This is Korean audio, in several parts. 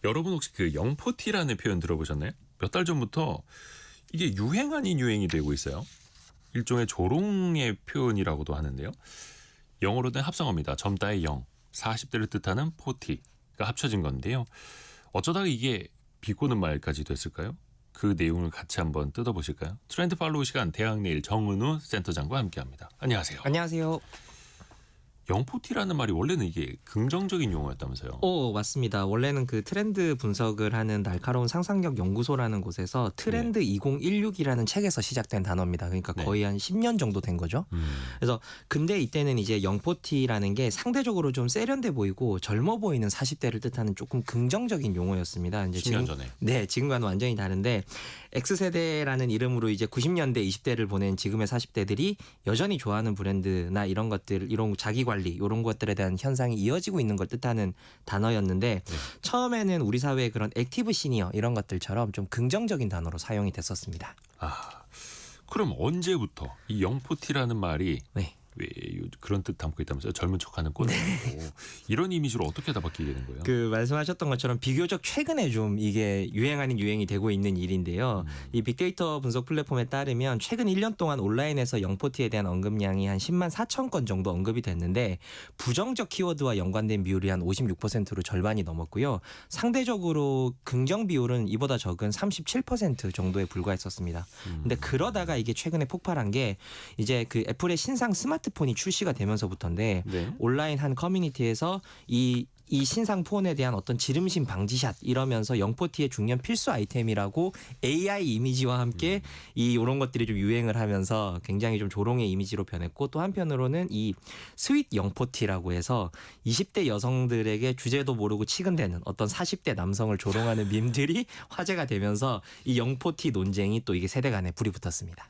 여러분 혹시 그 영포티라는 표현 들어보셨나요? 몇 달 전부터 이게 유행 아닌 유행이 되고 있어요. 일종의 조롱의 표현이라고도 하는데요. 영어로 된 합성어입니다. 젊다의 영, 40대를 뜻하는 포티가 합쳐진 건데요. 어쩌다가 이게 비꼬는 말까지 됐을까요? 그 내용을 같이 한번 뜯어보실까요? 트렌드 팔로우 시간 대학내일 정은우 센터장과 함께합니다. 안녕하세요. 안녕하세요. 영포티라는 말이 원래는 이게 긍정적인 용어였다면서요? 맞습니다. 원래는 그 트렌드 분석을 하는 날카로운 상상력 연구소라는 곳에서 트렌드 2016이라는 책에서 시작된 단어입니다. 그러니까 거의 한 10년 정도 된 거죠. 그래서 근데 이때는 이제 영포티라는 게 상대적으로 좀 세련돼 보이고 젊어 보이는 40대를 뜻하는 조금 긍정적인 용어였습니다. 이제 10년 전에. 네, 지금과는 완전히 다른데 X세대라는 이름으로 이제 90년대 20대를 보낸 지금의 40대들이 여전히 좋아하는 브랜드나 이런 것들, 이런 자기 관리 이런 것들에 대한 현상이 이어지고 있는 걸 뜻하는 단어였는데 처음에는 우리 사회의 그런 액티브 시니어 이런 것들처럼 좀 긍정적인 단어로 사용이 됐었습니다. 그럼 언제부터 이 영포티라는 말이 네. 왜 그런 뜻 담고 있다면서요? 젊은 척하는 꼴이고 이런 이미지로 어떻게 다 바뀌게 된 거예요? 그 말씀하셨던 것처럼 비교적 최근에 좀 이게 유행 아닌 유행이 되고 있는 일인데요. 이 빅데이터 분석 플랫폼에 따르면 최근 1년 동안 온라인에서 영포티에 대한 언급량이 한 10만 4천 건 정도 언급이 됐는데 부정적 키워드와 연관된 비율이 한 56%로 절반이 넘었고요. 상대적으로 긍정 비율은 이보다 적은 37% 정도에 불과했었습니다. 근데 그러다가 이게 최근에 폭발한 게 이제 그 애플의 신상 스마트폰이 출시가 되면서부터인데 온라인 한 커뮤니티에서 이 신상 폰에 대한 어떤 지름신 방지샷 이러면서 영포티의 중요한 필수 아이템이라고 AI 이미지와 함께 이런 것들이 좀 유행을 하면서 굉장히 좀 조롱의 이미지로 변했고 또 한편으로는 이 스윗 영포티라고 해서 20대 여성들에게 주제도 모르고 치근대는 어떤 40대 남성을 조롱하는 밈들이 화제가 되면서 이 영포티 논쟁이 또 이게 세대 간에 불이 붙었습니다.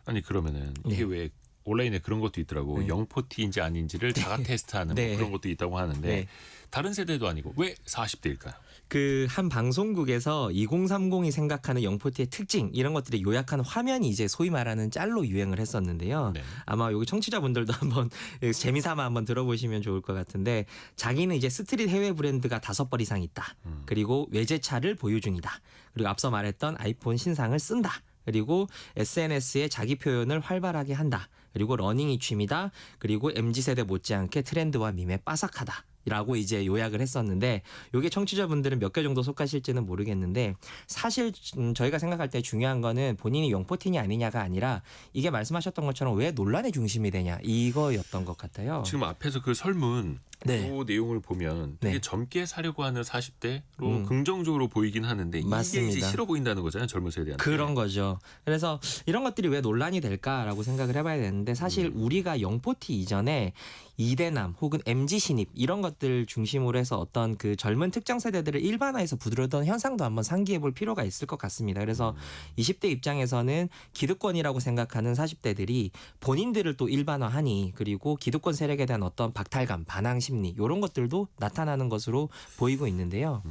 아니 그러면은 이게 왜 온라인에 그런 것도 있더라고. 영포티인지 아닌지를 자가 테스트하는 뭐 그런 것도 있다고 하는데 다른 세대도 아니고 왜 40대일까요? 그 한 방송국에서 2030이 생각하는 영포티의 특징 이런 것들이 요약한 화면이 이제 소위 말하는 짤로 유행을 했었는데요. 아마 여기 청취자분들도 한번 재미삼아 한번 들어보시면 좋을 것 같은데 자기는 이제 스트릿 해외 브랜드가 5벌 이상 있다. 그리고 외제차를 보유 중이다. 그리고 앞서 말했던 아이폰 신상을 쓴다. 그리고 SNS에 자기 표현을 활발하게 한다. 그리고 러닝이 취미다. 그리고 MZ세대 못지않게 트렌드와 밈에 빠삭하다. 라고 이제 요약을 했었는데 이게 청취자분들은 몇 개 정도 속하실지는 모르겠는데 사실 저희가 생각할 때 중요한 거는 본인이 영포티냐 아니냐가 아니라 이게 말씀하셨던 것처럼 왜 논란의 중심이 되냐 이거였던 것 같아요. 지금 앞에서 그 설문 그 내용을 보면 되게 젊게 사려고 하는 40대로 긍정적으로 보이긴 하는데 맞습니다. 이게 이제 싫어 보인다는 거잖아요. 젊은 세대한테. 그런 거죠. 그래서 이런 것들이 왜 논란이 될까라고 생각을 해봐야 되는데 사실 우리가 영포티 이전에 이대남 혹은 MZ 신입 이런 것들 중심으로 해서 어떤 그 젊은 특정 세대들을 일반화해서 부드러던 현상도 한번 상기해 볼 필요가 있을 것 같습니다. 그래서 20대 입장에서는 기득권이라고 생각하는 40대들이 본인들을 또 일반화하니 그리고 기득권 세력에 대한 어떤 박탈감, 반항 심리 이런 것들도 나타나는 것으로 보이고 있는데요.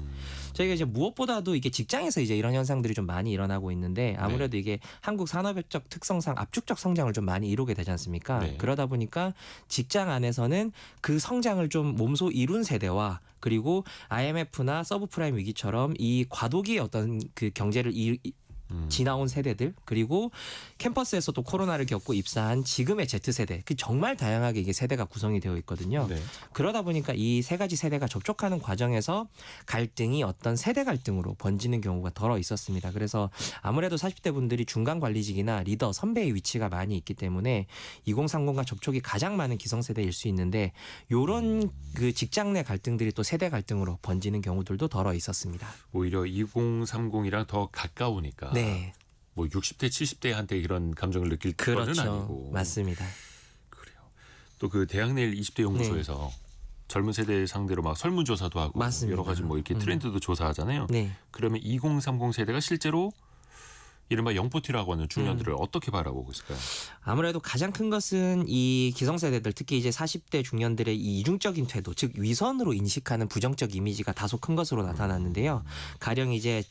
저희가 이제 무엇보다도 이게 직장에서 이제 이런 현상들이 좀 많이 일어나고 있는데 아무래도 이게 한국 산업적 특성상 압축적 성장을 좀 많이 이루게 되지 않습니까? 그러다 보니까 직장 안에서는 그 성장을 좀 몸소 이룬 세대와 그리고 IMF나 서브프라임 위기처럼 이 과도기의 어떤 그 경제를 지나온 세대들 그리고 캠퍼스에서 또 코로나를 겪고 입사한 지금의 Z세대 그 정말 다양하게 이게 세대가 구성이 되어 있거든요. 그러다 보니까 이 세 가지 세대가 접촉하는 과정에서 갈등이 어떤 세대 갈등으로 번지는 경우가 덜어 있었습니다. 그래서 아무래도 40대 분들이 중간 관리직이나 리더 선배의 위치가 많이 있기 때문에 2030과 접촉이 가장 많은 기성세대일 수 있는데 이런 그 직장 내 갈등들이 또 세대 갈등으로 번지는 경우들도 덜어 있었습니다. 오히려 2030이랑 더 가까우니까 뭐 60대, 70대한테 이런 감정을 느낄 거는 아니고. 맞습니다. 그래요. 또 그 대학내일 20대 연구소에서 젊은 세대 상대로 막 설문조사도 하고 여러 가지 뭐 이렇게 트렌드도 조사하잖아요. 그러면 2030 세대가 실제로 이른바 영포티라고 하는 중년들을 어떻게 바라보고 있을까요? 아무래도 가장 큰 것은 이 기성세대들 특히 이제 40대 중년들의 이 이중적인 태도 즉 위선으로 인식하는 부정적 이미지가 다소 큰 것으로 나타났는데요. 가령 이제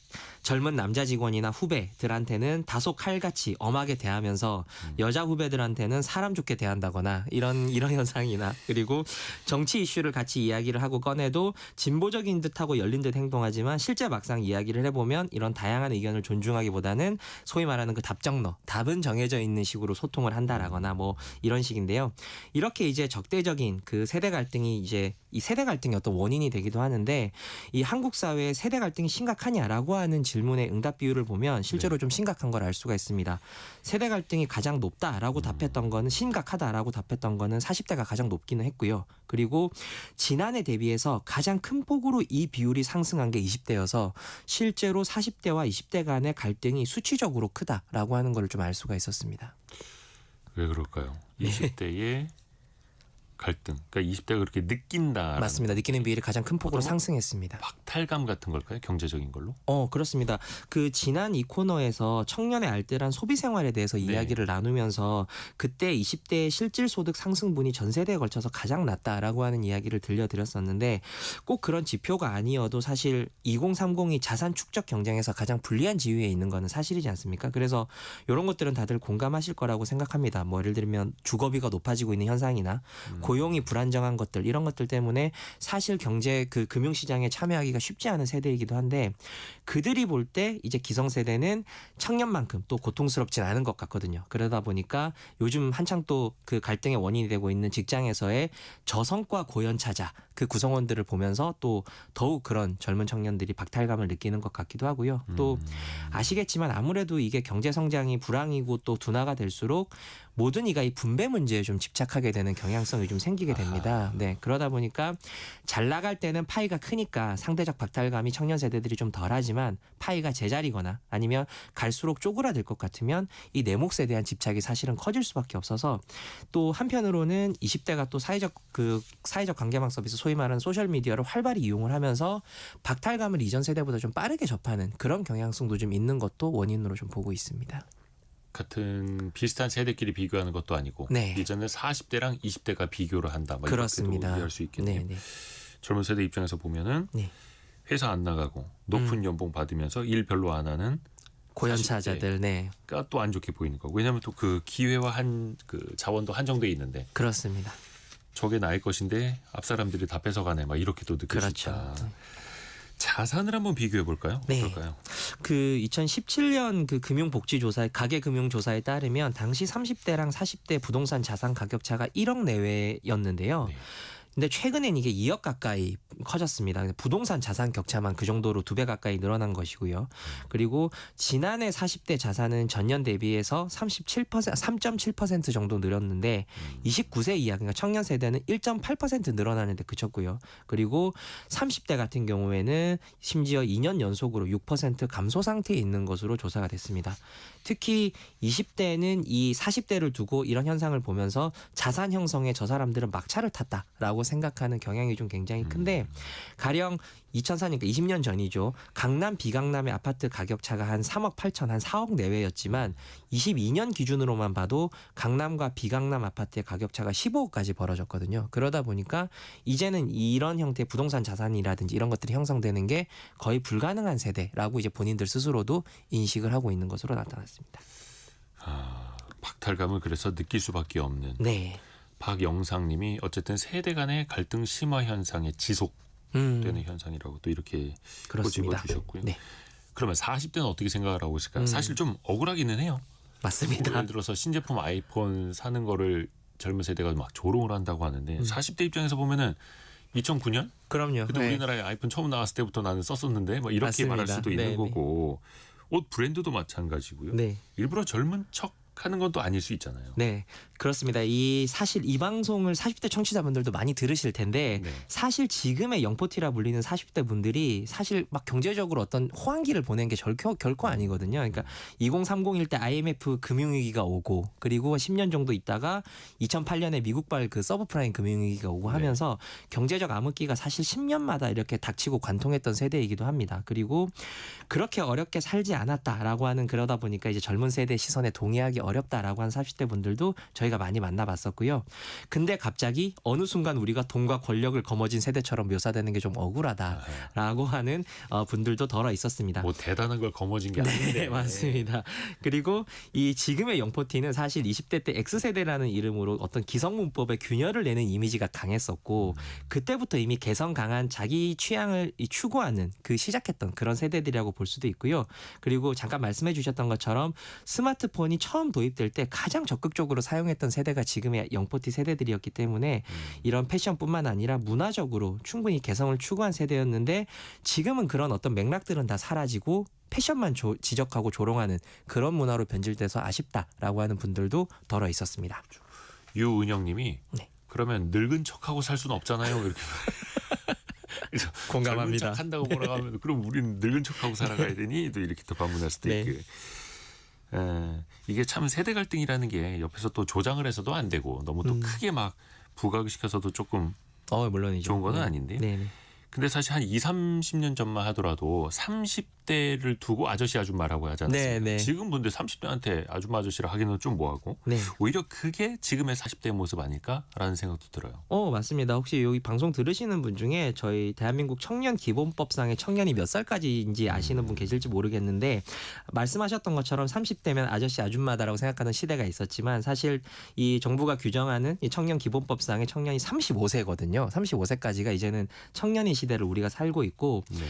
젊은 남자 직원이나 후배들한테는 다소 칼같이 엄하게 대하면서 여자 후배들한테는 사람 좋게 대한다거나 이런 현상이나 그리고 정치 이슈를 같이 이야기를 하고 꺼내도 진보적인 듯하고 열린 듯 행동하지만 실제 막상 이야기를 해보면 이런 다양한 의견을 존중하기보다는 소위 말하는 그 답정너 답은 정해져 있는 식으로 소통을 한다라거나 뭐 이런 식인데요. 이렇게 이제 적대적인 그 세대 갈등이 이제 이 세대 갈등이 어떤 원인이 되기도 하는데 이 한국 사회의 세대 갈등이 심각하냐라고 하는 질문의 응답 비율을 보면 실제로 좀 심각한 걸 알 수가 있습니다. 세대 갈등이 가장 높다라고 답했던 거는 심각하다라고 답했던 거는 40대가 가장 높기는 했고요. 그리고 지난해 대비해서 가장 큰 폭으로 이 비율이 상승한 게 20대여서 실제로 40대와 20대 간의 갈등이 수치적으로 크다라고 하는 걸 좀 알 수가 있었습니다. 왜 그럴까요? 20대의 갈등. 그러니까 20대가 그렇게 느낀다. 맞습니다. 느끼는 비율이 가장 큰 폭으로 어떤 상승했습니다. 박탈감 같은 걸까요? 경제적인 걸로? 그렇습니다. 그 지난 이 코너에서 청년의 알뜰한 소비 생활에 대해서 네. 이야기를 나누면서 그때 20대의 실질 소득 상승분이 전 세대에 걸쳐서 가장 낮다라고 하는 이야기를 들려드렸었는데 꼭 그런 지표가 아니어도 사실 2030이 자산 축적 경쟁에서 가장 불리한 지위에 있는 거는 사실이지 않습니까? 그래서 이런 것들은 다들 공감하실 거라고 생각합니다. 뭐 예를 들면 주거비가 높아지고 있는 현상이나 고용이 불안정한 것들 이런 것들 때문에 사실 경제 그 금융시장에 참여하기가 쉽지 않은 세대이기도 한데 그들이 볼 때 이제 기성세대는 청년만큼 또 고통스럽진 않은 것 같거든요. 그러다 보니까 요즘 한창 또 그 갈등의 원인이 되고 있는 직장에서의 저성과 고연차자 그 구성원들을 보면서 또 더욱 그런 젊은 청년들이 박탈감을 느끼는 것 같기도 하고요. 또 아시겠지만 아무래도 이게 경제 성장이 불황이고 또 둔화가 될수록 모든 이가 이 분배 문제에 좀 집착하게 되는 경향성이 좀 생기게 됩니다. 네, 그러다 보니까 잘 나갈 때는 파이가 크니까 상대적 박탈감이 청년 세대들이 좀 덜하지만 파이가 제자리거나 아니면 갈수록 쪼그라들 것 같으면 이 내 몫에 대한 집착이 사실은 커질 수밖에 없어서 또 한편으로는 20대가 또 사회적 관계망 서비스 소위 말하는 소셜 미디어를 활발히 이용을 하면서 박탈감을 이전 세대보다 좀 빠르게 접하는 그런 경향성도 좀 있는 것도 원인으로 좀 보고 있습니다. 같은 비슷한 세대끼리 비교하는 것도 아니고 네. 이제는 40대랑 20대가 비교를 한다. 뭐 그렇습니다. 이렇게도 이해할 수 있겠네요. 네, 네. 젊은 세대 입장에서 보면은 네. 회사 안 나가고 높은 연봉 받으면서 일 별로 안 하는 고연차자들, 네, 가 또 안 좋게 보이는 거고. 왜냐하면 또 그 기회와 그 자원도 한정돼 있는데 그렇습니다. 저게 나의 것인데 앞 사람들이 다 뺏어가네. 막 이렇게 또 느낄 수 그렇죠. 있다. 자산을 한번 비교해 볼까요? 네. 어떨까요? 그 2017년 그 금융복지조사, 가계금융조사에 따르면 당시 30대랑 40대 부동산 자산 가격 차가 1억 내외였는데요. 네. 근데 최근엔 이게 2억 가까이 커졌습니다. 부동산 자산 격차만 그 정도로 2배 가까이 늘어난 것이고요. 그리고 지난해 40대 자산은 전년 대비해서 3.7% 정도 늘었는데 29세 이하 그러니까 청년 세대는 1.8% 늘어나는데 그쳤고요. 그리고 30대 같은 경우에는 심지어 2년 연속으로 6% 감소 상태에 있는 것으로 조사가 됐습니다. 특히 20대는 이 40대를 두고 이런 현상을 보면서 자산 형성에 저 사람들은 막차를 탔다라고 생각하는 경향이 좀 굉장히 큰데 가령 2004년, 그러니까 20년 전이죠. 강남, 비강남의 아파트 가격 차가 한 3억 8천, 한 4억 내외였지만 22년 기준으로만 봐도 강남과 비강남 아파트의 가격 차가 15억까지 벌어졌거든요. 그러다 보니까 이제는 이런 형태의 부동산 자산이라든지 이런 것들이 형성되는 게 거의 불가능한 세대라고 이제 본인들 스스로도 인식을 하고 있는 것으로 나타났습니다. 박탈감을 그래서 느낄 수밖에 없는. 네. 박영상님이 어쨌든 세대 간의 갈등 심화 현상의 지속되는 현상이라고 또 이렇게 그렇습니다. 꼬집어주셨고요. 네. 그러면 40대는 어떻게 생각을 하고 있을까요? 사실 좀 억울하기는 해요. 맞습니다. 예를 들어서 신제품 아이폰 사는 거를 젊은 세대가 막 조롱을 한다고 하는데 40대 입장에서 보면은 2009년? 그럼요. 그때 네. 우리나라에 아이폰 처음 나왔을 때부터 나는 썼었는데 뭐 이렇게 맞습니다. 말할 수도 있는 네, 거고 옷 브랜드도 마찬가지고요. 네. 일부러 젊은 척 하는 건 또 아닐 수 있잖아요. 네, 그렇습니다. 사실 이 방송을 40대 청취자분들도 많이 들으실 텐데 네. 사실 지금의 영포티라 불리는 40대 분들이 사실 막 경제적으로 어떤 호황기를 보낸 게 결코 아니거든요. 그러니까 2030일 때 IMF 금융위기가 오고 그리고 10년 정도 있다가 2008년에 미국발 그 서브프라임 금융위기가 오고 하면서 경제적 암흑기가 사실 10년마다 이렇게 닥치고 관통했던 세대이기도 합니다. 그리고 그렇게 어렵게 살지 않았다라고 하는 그러다 보니까 이제 젊은 세대 시선에 동의하기 어렵다라고 한 40대 분들도 저희가 많이 만나봤었고요. 근데 갑자기 어느 순간 우리가 돈과 권력을 거머쥔 세대처럼 묘사되는 게 좀 억울하다라고 하는 분들도 덜어 있었습니다. 뭐 대단한 걸 거머쥔 게 아닌데. 네, 맞습니다. 그리고 이 지금의 영포티는 사실 20대 때 X세대라는 이름으로 어떤 기성문법에 균열을 내는 이미지가 강했었고 그때부터 이미 개성 강한 자기 취향을 추구하는 시작했던 그런 세대들이라고 볼 수도 있고요. 그리고 잠깐 말씀해 주셨던 것처럼 스마트폰이 처음 도입될 때 가장 적극적으로 사용했던 세대가 지금의 영포티 세대들이었기 때문에 이런 패션뿐만 아니라 문화적으로 충분히 개성을 추구한 세대였는데 지금은 그런 어떤 맥락들은 다 사라지고 패션만 지적하고 조롱하는 그런 문화로 변질돼서 아쉽다라고 하는 분들도 덜어 있었습니다. 유은영님이 네. 그러면 늙은 척하고 살 수는 없잖아요. 이렇게. 그래서 공감합니다. 젊은 척한다고 뭐라고 하면 그럼 우리는 늙은 척하고 살아가야 되니? 또 이렇게 또 반문할 수도 네. 있고. 이게 참 세대 갈등이라는 게 옆에서 또 조장을 해서도 안 되고 너무 또 크게 막 부각을 시켜서도 조금 물론이죠. 좋은 건 아닌데. 네. 근데 사실 한 20-30년 전만 하더라도 30대를 두고 아저씨 아줌마라고 하지 않았어요? 네. 지금 분들 30대한테 아줌마 아저씨라 하기는 좀 뭐하고 네. 오히려 그게 지금의 40대의 모습 아닐까라는 생각도 들어요. 맞습니다. 혹시 여기 방송 들으시는 분 중에 저희 대한민국 청년 기본법상의 청년이 몇 살까지인지 아시는 분 계실지 모르겠는데 말씀하셨던 것처럼 30대면 아저씨 아줌마다라고 생각하는 시대가 있었지만 사실 이 정부가 규정하는 이 청년 기본법상의 청년이 35세거든요. 35세까지가 이제는 청년이 시대를 우리가 살고 있고 네.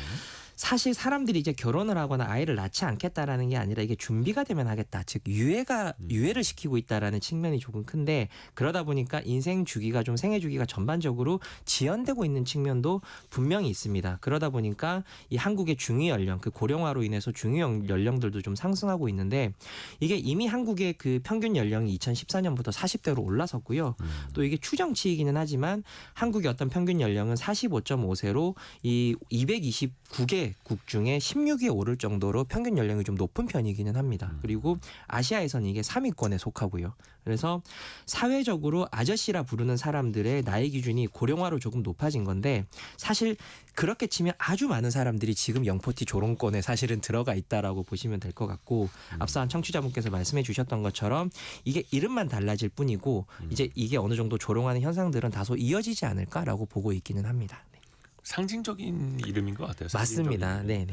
사실 사람들이 이제 결혼을 하거나 아이를 낳지 않겠다라는 게 아니라 이게 준비가 되면 하겠다. 즉 유예를 시키고 있다라는 측면이 조금 큰데 그러다 보니까 인생 주기가 좀 생애 주기가 전반적으로 지연되고 있는 측면도 분명히 있습니다. 그러다 보니까 이 한국의 중위 연령 그 고령화로 인해서 중위 연령들도 좀 상승하고 있는데 이게 이미 한국의 그 평균 연령이 2014년부터 40대로 올라섰고요. 또 이게 추정치이기는 하지만 한국의 어떤 평균 연령은 45.5세로 이 229개 국 중에 16위에 오를 정도로 평균 연령이 좀 높은 편이기는 합니다. 그리고 아시아에서는 이게 3위권에 속하고요. 그래서 사회적으로 아저씨라 부르는 사람들의 나이 기준이 고령화로 조금 높아진 건데 사실 그렇게 치면 아주 많은 사람들이 지금 영포티 조롱권에 사실은 들어가 있다라고 보시면 될 것 같고 앞서 한 청취자분께서 말씀해 주셨던 것처럼 이게 이름만 달라질 뿐이고 이제 이게 어느 정도 조롱하는 현상들은 다소 이어지지 않을까라고 보고 있기는 합니다. 네. 상징적인 이름인 것 같아요. 맞습니다. 네.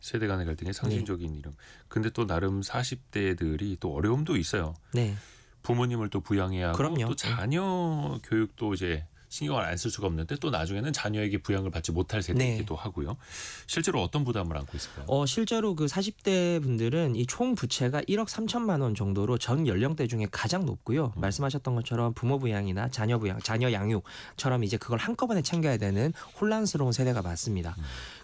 세대 간의 갈등의 상징적인 이름. 근데 또 나름 40대들이 또 어려움도 있어요. 네. 부모님을 또 부양해야 하고 그럼요. 또 자녀 교육도 이제 신경을 안 쓸 수가 없는데 또 나중에는 자녀에게 부양을 받지 못할 세대이기도 하고요. 실제로 어떤 부담을 안고 있을까요? 실제로 그 40대 분들은 이 총 부채가 1억 3천만 원 정도로 전 연령대 중에 가장 높고요. 말씀하셨던 것처럼 부모 부양이나 자녀 부양, 자녀 양육처럼 이제 그걸 한꺼번에 챙겨야 되는 혼란스러운 세대가 많습니다.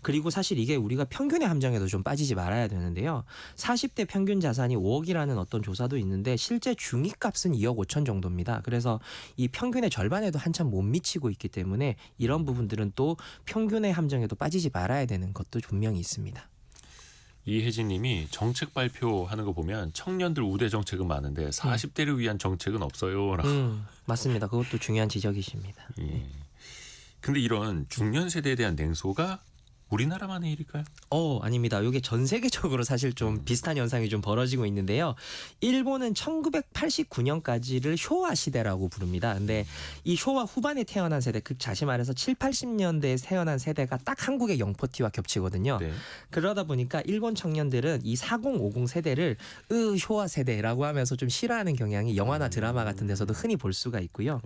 그리고 사실 이게 우리가 평균의 함정에도 좀 빠지지 말아야 되는데요. 40대 평균 자산이 5억이라는 어떤 조사도 있는데 실제 중위값은 2억 5천 정도입니다. 그래서 이 평균의 절반에도 한참 못 미치고 있기 때문에 이런 부분들은 또 평균의 함정에도 빠지지 말아야 되는 것도 분명히 있습니다. 이혜진 님이 정책 발표하는 거 보면 청년들 우대 정책은 많은데 40대를 위한 정책은 없어요. 맞습니다. 그것도 중요한 지적이십니다. 예. 근데 이런 중년 세대에 대한 냉소가 우리나라만의 일일까요? 아닙니다. 이게 전 세계적으로 사실 좀 비슷한 현상이 좀 벌어지고 있는데요. 일본은 1989년까지를 쇼와 시대라고 부릅니다. 근데 이 쇼와 후반에 태어난 세대, 다시 말해서 7, 80년대에 태어난 세대가 딱 한국의 영포티와 겹치거든요. 네. 그러다 보니까 일본 청년들은 이 4050 세대를 쇼와 세대라고 하면서 좀 싫어하는 경향이 영화나 드라마 같은 데서도 흔히 볼 수가 있고요.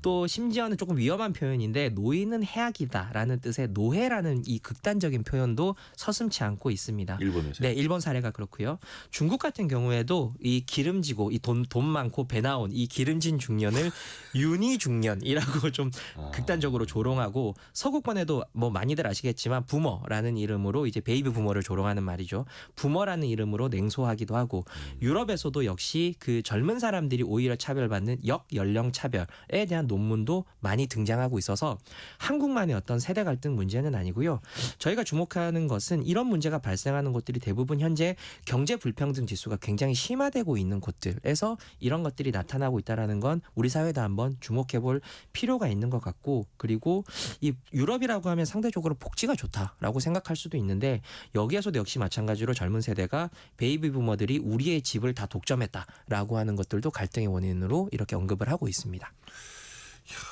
또 심지어는 조금 위험한 표현인데 노인은 해악이다라는 뜻의 노해라는 이 극 극단적인 표현도 서슴지 않고 있습니다. 일본에서. 네, 일본 사례가 그렇고요. 중국 같은 경우에도 이 기름지고 이 돈 많고 배 나온 이 기름진 중년을 윤희 중년이라고 좀 극단적으로 조롱하고, 서구권에도 뭐 많이들 아시겠지만 부머라는 이름으로 이제 베이비 부머를 조롱하는 말이죠. 부머라는 이름으로 냉소하기도 하고, 유럽에서도 역시 그 젊은 사람들이 오히려 차별받는 역연령 차별에 대한 논문도 많이 등장하고 있어서 한국만의 어떤 세대 갈등 문제는 아니고요. 저희가 주목하는 것은 이런 문제가 발생하는 곳들이 대부분 현재 경제 불평등 지수가 굉장히 심화되고 있는 곳들에서 이런 것들이 나타나고 있다는 건 우리 사회도 한번 주목해 볼 필요가 있는 것 같고, 그리고 이 유럽이라고 하면 상대적으로 복지가 좋다라고 생각할 수도 있는데, 여기에서도 역시 마찬가지로 젊은 세대가 베이비 부머들이 우리의 집을 다 독점했다라고 하는 것들도 갈등의 원인으로 이렇게 언급을 하고 있습니다.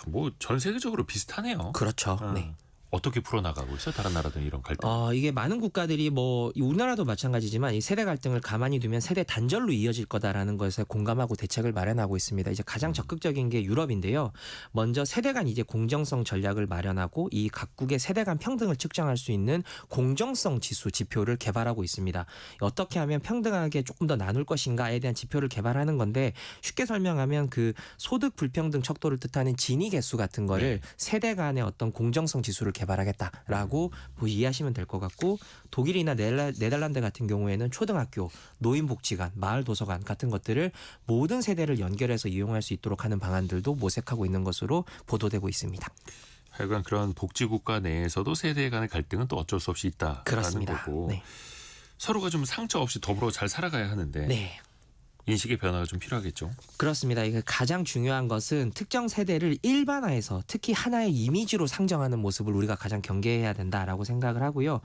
뭐 전 세계적으로 비슷하네요. 그렇죠. 네. 어떻게 풀어나가고 있어? 다른 나라들은 이런 갈등. 이게 많은 국가들이 뭐 우리나라도 마찬가지지만 이 세대 갈등을 가만히 두면 세대 단절로 이어질 거다라는 것에 공감하고 대책을 마련하고 있습니다. 이제 가장 적극적인 게 유럽인데요. 먼저 세대 간 이제 공정성 전략을 마련하고 이 각국의 세대 간 평등을 측정할 수 있는 공정성 지수 지표를 개발하고 있습니다. 어떻게 하면 평등하게 조금 더 나눌 것인가에 대한 지표를 개발하는 건데, 쉽게 설명하면 그 소득 불평등 척도를 뜻하는 지니 개수 같은 거를 세대 간의 어떤 공정성 지수를 개발하겠다라고 이해하시면 될 것 같고, 독일이나 네덜란드 같은 경우에는 초등학교, 노인복지관, 마을도서관 같은 것들을 모든 세대를 연결해서 이용할 수 있도록 하는 방안들도 모색하고 있는 것으로 보도되고 있습니다. 하여간 그런 복지국가 내에서도 세대 간의 갈등은 또 어쩔 수 없이 있다라는 그렇습니다. 거고, 네. 서로가 좀 상처 없이 더불어 잘 살아가야 하는데 네. 인식의 변화가 좀 필요하겠죠. 그렇습니다. 이게 가장 중요한 것은 특정 세대를 일반화해서 특히 하나의 이미지로 상정하는 모습을 우리가 가장 경계해야 된다라고 생각을 하고요.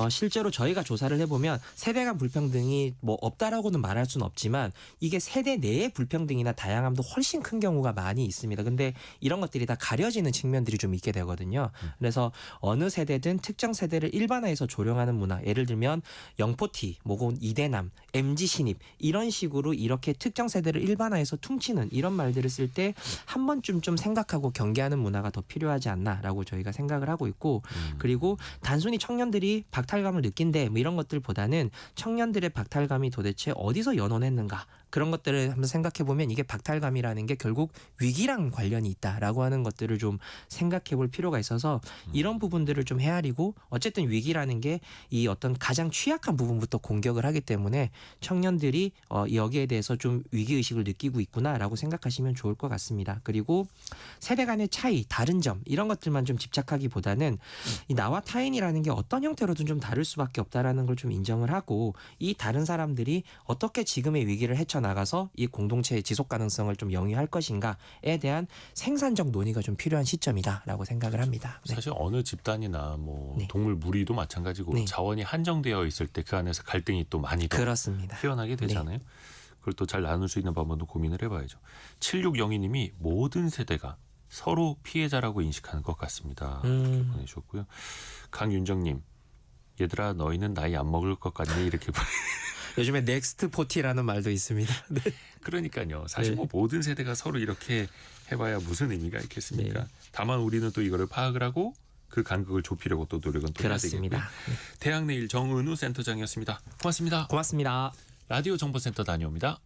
실제로 저희가 조사를 해보면 세대 간 불평등이 뭐 없다라고는 말할 수는 없지만, 이게 세대 내의 불평등이나 다양함도 훨씬 큰 경우가 많이 있습니다. 근데 이런 것들이 다 가려지는 측면들이 좀 있게 되거든요. 그래서 어느 세대든 특정 세대를 일반화해서 조령하는 문화, 예를 들면 영포티, 혹은 이대남, MZ 신입 이런 식으로 이렇게 특정 세대를 일반화해서 퉁치는 이런 말들을 쓸 때 한 번쯤 좀 생각하고 경계하는 문화가 더 필요하지 않나라고 저희가 생각을 하고 있고, 그리고 단순히 청년들이 박탈감을 느낀대 뭐 이런 것들보다는 청년들의 박탈감이 도대체 어디서 연원했는가, 그런 것들을 한번 생각해 보면 이게 박탈감이라는 게 결국 위기랑 관련이 있다라고 하는 것들을 좀 생각해 볼 필요가 있어서, 이런 부분들을 좀 헤아리고, 어쨌든 위기라는 게 이 어떤 가장 취약한 부분부터 공격을 하기 때문에 청년들이 여기에 대해서 좀 위기의식을 느끼고 있구나라고 생각하시면 좋을 것 같습니다. 그리고 세대 간의 차이, 다른 점 이런 것들만 좀 집착하기보다는 이 나와 타인이라는 게 어떤 형태로든 좀 다를 수밖에 없다라는 걸 좀 인정을 하고, 이 다른 사람들이 어떻게 지금의 위기를 헤쳐나가서 이 공동체의 지속 가능성을 좀 영위할 것인가에 대한 생산적 논의가 좀 필요한 시점이다라고 생각을 합니다. 네. 사실 어느 집단이나 뭐 네. 동물 무리도 마찬가지고 네. 자원이 한정되어 있을 때 그 안에서 갈등이 또 많이 더 그렇습니다. 피어나게 되잖아요. 그걸 또 잘 나눌 수 있는 방법도 고민을 해봐야죠. 7602님이 모든 세대가 서로 피해자라고 인식하는 것 같습니다. 이렇게 보내주셨고요. 강윤정님, 얘들아 너희는 나이 안 먹을 것 같니? 이렇게 요즘에 넥스트 포티라는 말도 있습니다. 네. 그러니까요. 사실 네. 뭐 모든 세대가 서로 이렇게 해봐야 무슨 의미가 있겠습니까? 네. 다만 우리는 또 이거를 파악을 하고 그 간극을 좁히려고 또 노력은 또 해야 그렇습니다. 되겠고요. 대학내일 정은우 센터장이었습니다. 고맙습니다. 고맙습니다. 라디오 정보센터 다녀옵니다.